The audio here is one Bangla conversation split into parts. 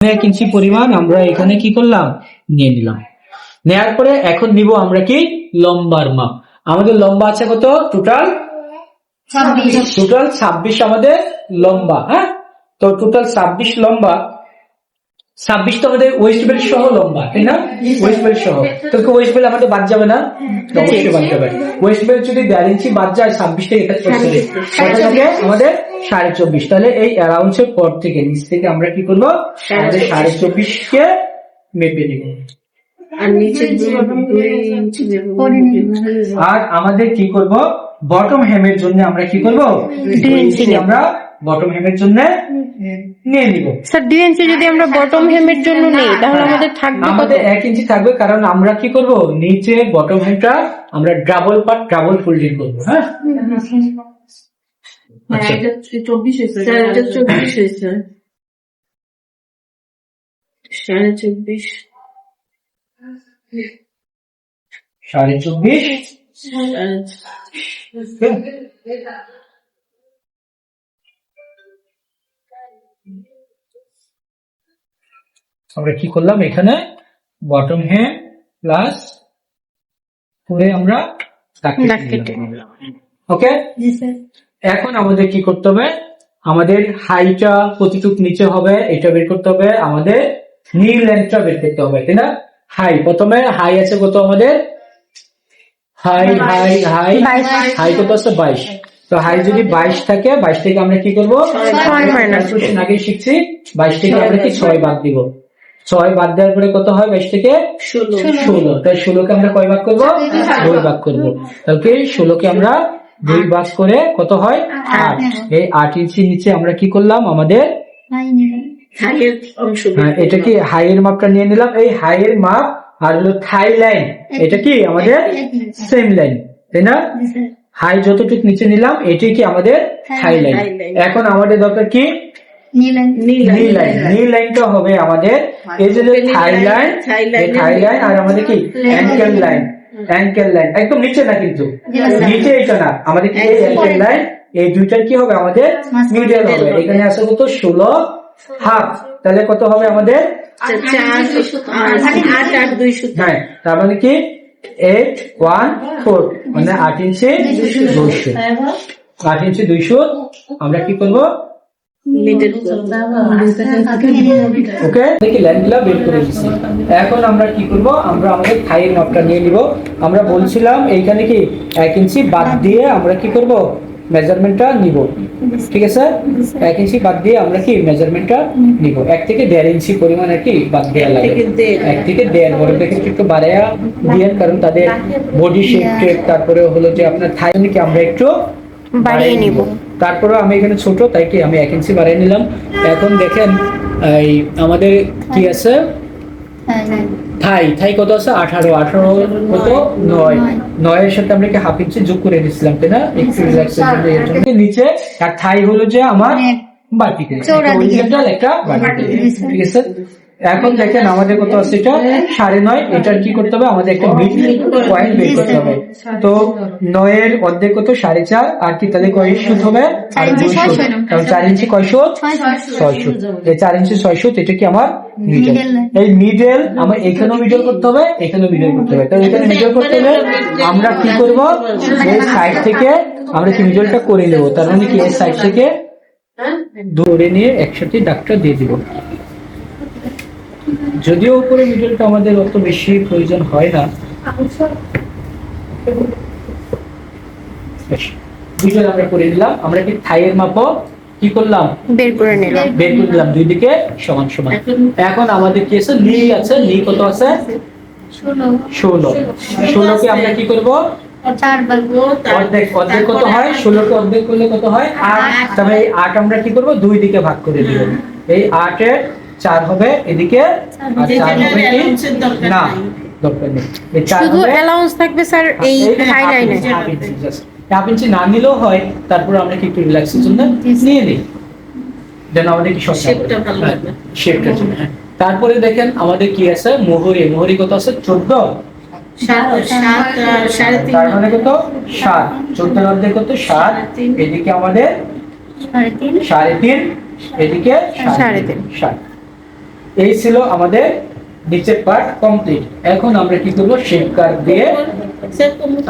1 ইঞ্চি পরিমাণ আমরা এখানে কি করলাম, নিয়ে নিলাম। নেয়ার পরে এখন নিব আমরা কি লম্বার মাপ। আমাদের লম্বা আছে কত, টোটাল 26 আমাদের লম্বা। হ্যাঁ, তো টোটাল 26 লম্বা। 26 তো আমাদের ওয়েস্ট বেল্ট সহ লম্বা, তাই না? ওয়েস্ট বেল্ট সহ, তো ওয়েস্ট বেল্ট আমাদের বাদ যাবে না? অবশ্যই বাদ যাবে। ওয়েস্ট বেল্ট যদি 1.5 ইঞ্চি বাদ যায় 26 থেকে আমাদের 24.5। তাহলে এই অ্যারাউন্ডস এর পর থেকে নিচ থেকে আমরা কি করবো, আমাদের 24.5 কে মেপে নিব। আর আমাদের কি করব, বটম হেমের জন্য আমরা কি করব, 2 ইঞ্চি আমরা বটম হেমের জন্য নিয়ে নিব। স্যার 2 ইঞ্চি যদি আমরা বটম হেমের জন্য নেই তাহলে আমাদের থাকবে, আমাদের 1 ইঞ্চি থাকবে, কারণ আমরা কি করব, নিচে বটম হেমটা আমরা ডাবল পার্ট ডাবল ফোল্ডিং করব। হ্যাঁ, এটা 24 হয়েছে, স্যার এটা 24 হয়েছে, 24.5 আমরা কি করলাম, এখানে বটম হেম প্লাস করে আমরা ওকে। এখন আমাদের কি করতে হবে, আমাদের হাইটা কতটুক নিচে হবে এটা বের করতে হবে, আমাদের নি লেন্থটা বের করতে হবে, তাই না? হাই, প্রথমে হাই আছে কত আমাদের, হাই কত আছে 22। তো হাই যদি 22 থাকে, 22 থেকে আমরা কি করবো, আগে শিখছি 22 থেকে আমরা কি 6 বাদ দিব। 6 বাদ দেওয়ার পরে কত হয়, 22 থেকে 16। তাই 16 কে আমরা কয় ভাগ করবো, 2 ভাগ করবো। তাহলে 16 কে আমরা 2 ভাগ করে কত হয়, 8। এই 8 ইঞ্চি নিচে আমরা কি করলাম, আমাদের এটা কি হাইয়ের মাপটা নিয়ে নিলাম। এই হাইয়ের মাপ আর হলো থাই লাইন, এটা কি আমাদের সেম লাইন, তাই না? হাই যতটুকু নিচে নিলাম এটাই কি আমাদের থাই লাইন। এখন আমাদের দরকার কি, নি লাইনটা হবে আমাদের এই যে থাই লাইন আর আমাদের কি অ্যাঙ্কেল লাইন। একদম নিচে না, কিন্তু নিচে এটা না, আমাদের কি অ্যাঙ্কেল লাইন, এই দুইটার কি হবে আমাদের মিডল হবে। এখানে আছে কত, 16 হাফ। তাহলে কত হবে আমাদের, 8.2 হ্যাঁ, তার মানে কি 814, মানে 8 ইঞ্চি 200। 8 ইঞ্চি 200 আমরা কি করবো, ওকে, দেখি লাইনগুলো বের করে দিচ্ছি। এখন আমরা কি করব, আমরা আমাদের থাইয়ের মাপটা নিয়ে নিব। আমরা বলছিলাম এইখানে কি 1 ইঞ্চি বাদ দিয়ে আমরা কি করব, মেজারমেন্টটা নিব। ঠিক আছে, 1 ইঞ্চি বাদ দিয়ে আমরা কি মেজারমেন্টটা নিব। 1 থেকে 1.5 ইঞ্চি পরিমাণ আর কি বাদ দেওয়া লাগে। 1 থেকে 1.5 বড় দেখে একটু বাড়ায়া দিয়ে, কারণ তাদের বডি শেপ, তারপরে হলো যে আপনার থাই কি আমরা একটু বাড়িয়ে নিব। তারপরে আমি এখানে ছোট, তাই কি আমি 1 ইঞ্চি বাড়িয়ে নিলাম। এখন দেখেন এই আমাদের কি আছে, থাই কত আছে, 18 কত 9 এর সাথে আমরা কি হাফ ইঞ্চি যোগ করে দিছিলাম, তাই না? একটু নিচে আর থাই হলো যে আমার বাটিতে, একটা বাটিতে। ঠিক আছে, এখন দেখেন আমাদের কত আছে, এটা 9.5। এটার কি করতে হবে, আমাদের একটা মিড পয়েন্ট বের করতে হবে। তো 9 এর অর্ধেক কত, 4.5। আর কি তাহলে কয় সুত হবে, 4 ইঞ্চি কয় সুত, 6 সুত। এই 4 ইঞ্চি 6 সুত, এটা কি আমার মিডল। এই মিডল আমার এখানেও মিডল করতে হবে, এখানেও মিডল করতে হবে। তাহলে এখানে মিডল করতে হলে আমরা কি করব, এই সাইড থেকে আমরা কি মিডলটা করে নেব। তার মানে কি এই সাইড থেকে ধরে নিয়ে একসাথে দাগটা দিয়ে দিব। যদিও উপরে মিডলটা আমাদের অত বেশি প্রয়োজন হয় না, মিডল আমরা করে নিলাম। আমরা কি থাইয়ের মাপও কি করলাম, বের করে নিলাম, দুই দিকে সমান সমান। এখন আমাদের কি আছে, নি আছে, নি কত আছে, 16 কে আমরা কি করব, অর্ধেক কত হয়, 16 কে অর্ধেক করলে কত হয়, 8। তবে এই 8 আমরা কি করব, দুই দিকে ভাগ করে দিব। এই 8 এর 4 হবে এদিকে, আর 4 হবে কি না, দরকার নেই। এই 4 শুধু অ্যালাউন্স থাকবে স্যার এই হাই লাইনে, হাফ ইঞ্চি না নিলেও হয়। তারপর আমরা কি একটু রিল্যাক্সের জন্য নিয়ে নিই, যেন আমাদের কি শেপটা ভালো লাগবে, শেপটা জন্য। তারপরে দেখেন আমাদের কি আছে, মোহরি কত আছে, 14। 7 তার মানে কত, 7। 14 মধ্যে কত, 7। এদিকে আমাদের 3.5, এদিকে 3.5। এই ছিল আমাদের নিচের পার্ট কমপ্লিট। এখন আমরা কি করবো, শেপ কার্ভ দিয়ে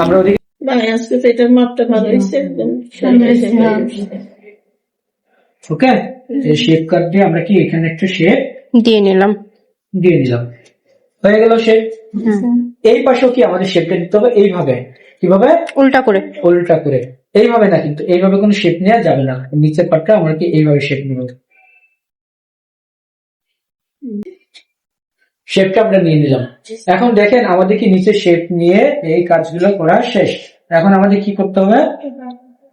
আমরা ওদিকে আজকে তো এটার মাপটা ভালো হয়েছে একদম ওকে এই শেপ কার্ভ দিয়ে আমরা কি এখানে একটা শেপ দিয়ে নিলাম। দিয়ে দিলাম, হয়ে গেল শেপ। এই পাশেও কি আমাদের শেপটা দিতে হবে এইভাবে, কিভাবে, উল্টা করে। উল্টা করে, এইভাবে না কিন্তু, এইভাবে কোনো শেপ নেওয়া যাবে না। নিচের পার্টটা আমরা কি এইভাবে শেপ নেব, শেপটা আমরা নিয়ে নিলাম। এখন দেখেন আমাদের কি নিচে শেপ নিয়ে এই কাজগুলো করা শেষ। এখন আমাদের কি করতে হবে,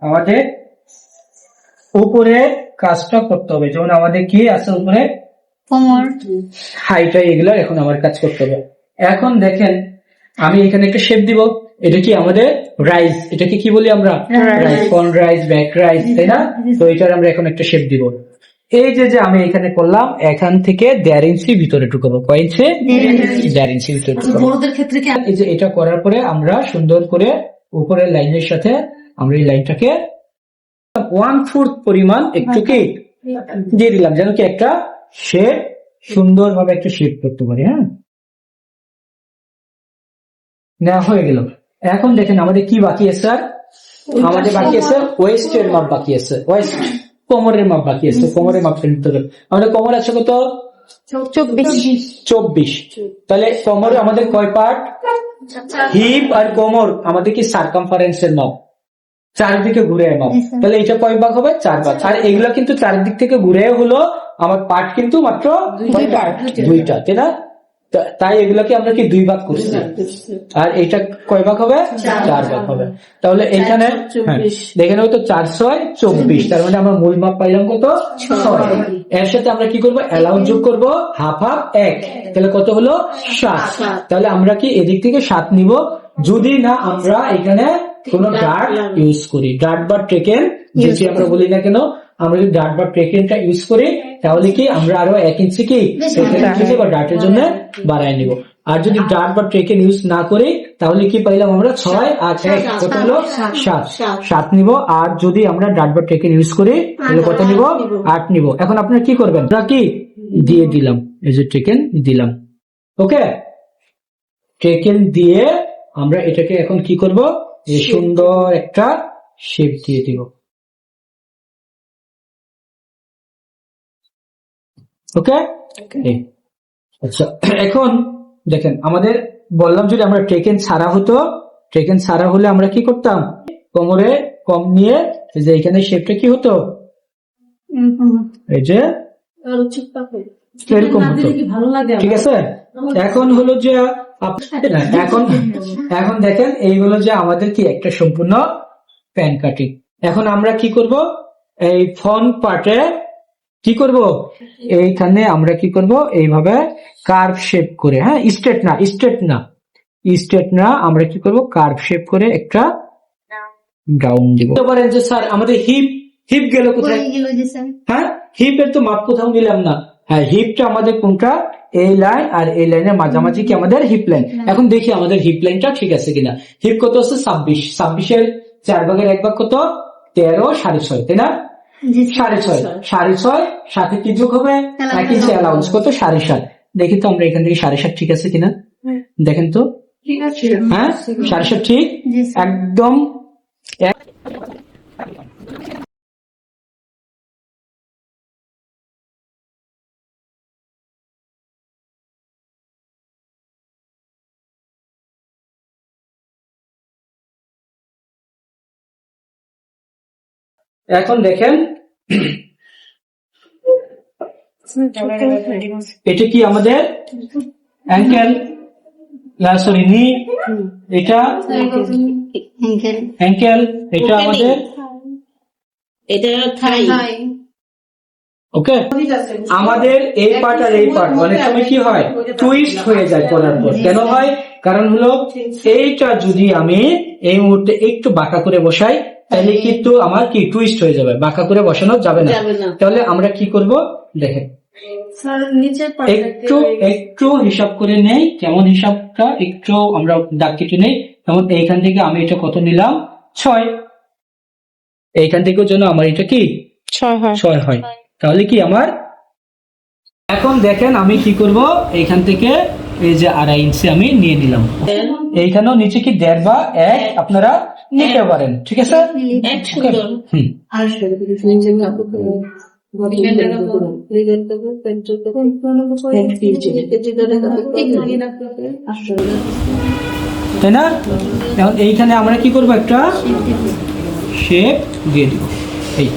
আমাদের উপরে কাজটা করতে হবে। যেমন আমাদের কি আছে উপরে কোমর, হাইটা, এগুলো এখন আমার কাজ করতে হবে। এখন দেখেন আমি এখানে একটা শেপ দিব, এটা কি আমাদের রাইস, এটাকে কি বলি আমরা, rice, front rice, back rise, তাই না? তো এটার আমরা এখন একটা শেপ দিব। এই যে আমি এখানে করলাম, এখান থেকে 1.5 ইঞ্চি ভিতরে ঢুকাবো। কয় ইঞ্চি? 1.5 ইঞ্চি ভিতরে ঢুকাবো। বড়দের ক্ষেত্রে কি এই যে এটা করার পরে আমরা সুন্দর করে উপরের লাইনের সাথে আমরা এই লাইনটাকে 1/4 পরিমাণ একটু কি দিয়ে দিলাম, যেন কি একটা শেপ, সুন্দরভাবে একটা শেপ করতে পারি। হ্যাঁ, নেওয়া হয়ে গেল। এখন দেখেন আমাদের কি বাকি আছে, স্যার? আমাদের বাকি আছে ওয়েস্টের মাপ বাকি আছে, ওয়েস্ট কোমরের মাপ বাকি আছে। কোমরের মাপটা নিতে হবে। আমাদের কোমর আছে কত? 24। তাহলে কোমরে আমাদের কয় পার্ট? হিপ আর কোমর আমাদের কি সার্কামফারেন্সের মাপ, চারিদিকে ঘুরে মাপ। তাহলে এটা কয় ভাগ হবে? 4 ভাগ। আর এগুলো কিন্তু চারিদিক থেকে ঘুরে হলো আমার পার্ট কিন্তু মাত্র 2টা, তাই না? তাই এগুলোকে আমরা কি 2 ভাগ করছি। আর এটা কয় ভাগ হবে? 4 ভাগ হবে। তাহলে এখানে দেখেন হয়তো 4 6 24, তার মানে আমরা মূল মাপ পাইলাম কত? 6। এর সাথে আমরা কি করবো, অ্যালাউন্স যোগ করবো, হাফ হাফ 1, তাহলে কত হলো? 7। তাহলে আমরা কি এদিক থেকে 7 নিব, যদি না আমরা এখানে কোন ডার্ট ইউজ করি, ডার্ট বা ট্রেকেন যেটি আমরা বলি না কেন, আমরা যদি ডার্ট বা ট্রেকেনটা ইউজ করি তাহলে কি আমরা আরো 1 ইঞ্চি কি বা ডার্টের জন্য বাড়ায় নিব। আর যদি ডার্ট বা ট্রেকেন ইউজ না করি তাহলে কি পাইলাম আমরা? 6 আর 1 কত হলো? 7 নিব। আর যদি আমরা ডার্ট বা ট্রেকেন ইউজ করি তাহলে কত নিব? 8 নিব। এখন আপনারা কি করবেন, আমরা কি দিয়ে দিলাম, এই যে ট্রেকেন দিলাম। ওকে, ট্রেকেন দিয়ে আমরা এটাকে এখন কি করব, এই সুন্দর একটা শেপ দিয়ে দিব। ওকে, আচ্ছা। এখন দেখেন আমাদের বললাম যদি আমরা ট্রেকেন ছাড়া হতো, ট্রেকেন ছাড়া হলে আমরা কি করতাম, কোমরে কম নিয়ে এই যে এখানে শেপটা কি হতো, এই যে এরকম হতো। ঠিক আছে, এখন হলো যে এখন দেখেন এইগুলো যে আমাদের কি একটা সম্পূর্ণ প্যান কাটিং। এখন আমরা কি করব, এই ফ্রন্ট পার্টে কি করব, এইখানে আমরা কি করব, এইভাবে কার্ভ শেপ করে, হ্যাঁ, স্ট্রেট না আমরা কি করব, কার্ভ শেপ করে একটা ডাউন দিব। পারেন যে স্যার আমাদের হিপ গেল কোথায়? হ্যাঁ, হিপের তো মাপ কোথাও নিলাম না। হ্যাঁ, হিপটা আমাদের কোনটা, এই লাইন আর এই লাইনের মাঝামাঝি কি আমাদের হিপ লাইন। এখন দেখি আমাদের হিপ লাইনটা ঠিক আছে কিনা। হিপ কত আছে? 26। 26-এর 4 ভাগের 1 ভাগ কত? 13, 6.5, তাই না? 6.5 সাথে কি যোগ হবে? 1 ইঞ্চি অ্যালাউন্স, কত? 7.5। দেখি তো আমরা এখান থেকে 7.5 ঠিক আছে কিনা, দেখেন তো। হ্যাঁ, 7.5 ঠিক একদম। এখন দেখেন এটা কি আমাদের অ্যাঙ্কেল, সরি নি, এটা অ্যাঙ্কেল, এটা আমাদের এটা থাই। ওকে, আমাদের এই পার্ট আর এই পার্ট অনেক সময় কি হয়, টুইস্ট হয়ে যায় করার পর। কেন হয়? কারণ হলো এইটা যদি আমি এই মুহূর্তে একটু বাঁকা করে বসাই তাহলে কিন্তু আমার কি টুইস্ট হয়ে যাবে, বাঁকা করে বসানো যাবে না। তাহলে আমরা কি করব, দেখেন একটু হিসাব করে নেই, কেমন হিসাবটা একটু আমরা দাগ কেটে নেই। যেমন এইখান থেকে আমি এটা কত নিলাম? 6। এইখান থেকেও যেন আমার এটা কি 6 হয়। 6 হয়। তাহলে কি আমার এখন দেখেন আমি কি করব, এইখান থেকে এই যে 2.5 ইঞ্চি আমি নিয়ে নিলাম। এইখানেও নিচে কি 1.5 বা 1 আপনারা নিতে পারেন, ঠিক আছে? এক সুন্দর। তাই না? এখন এইখানে আমরা কি করব, একটা শেপ দিয়ে দিব। এই